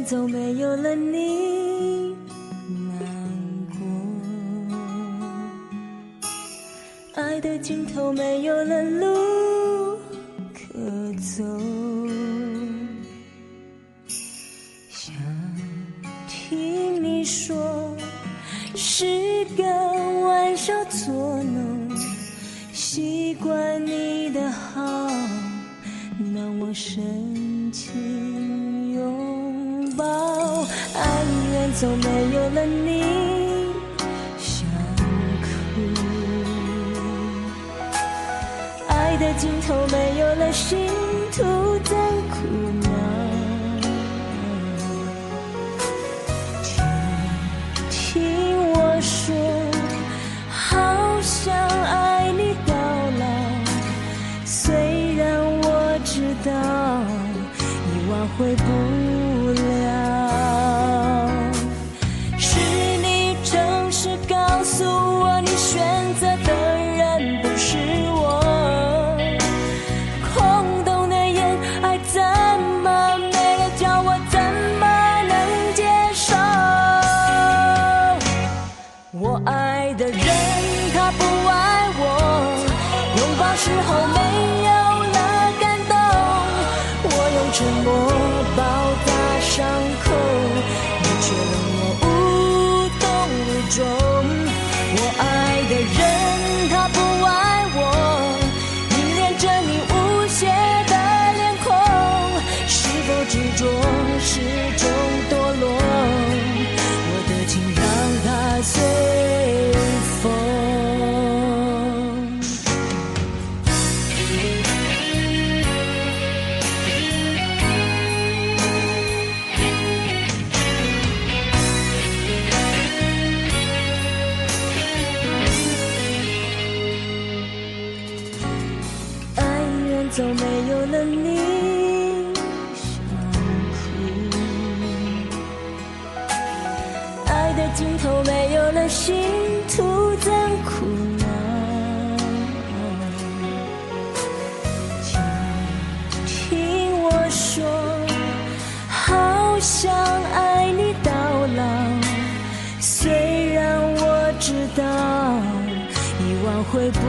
走，没有了你难过。爱的尽头没有了路可走，想听你说是个玩笑作弄，习惯你的好，难忘深情拥抱。爱已远走，没有了你想哭。爱的尽头没有了心徒增苦恼。听我说，好想爱你到老，虽然我知道你挽回不了。是你诚实告诉我，你选择的人不是我。空洞的眼，爱怎么没了，叫我怎么能接受？我爱的人他不爱我，拥抱时候没有了感动，我用沉默包扎伤口，你却让我无动于衷。我爱的人他不爱我，依恋着你无邪的脸孔，是否执着始终堕落，我的情让它随风。爱远走，没有了你想哭。爱的尽头没有了心徒增苦恼。请听我说，好想爱你到老，虽然我知道已挽回不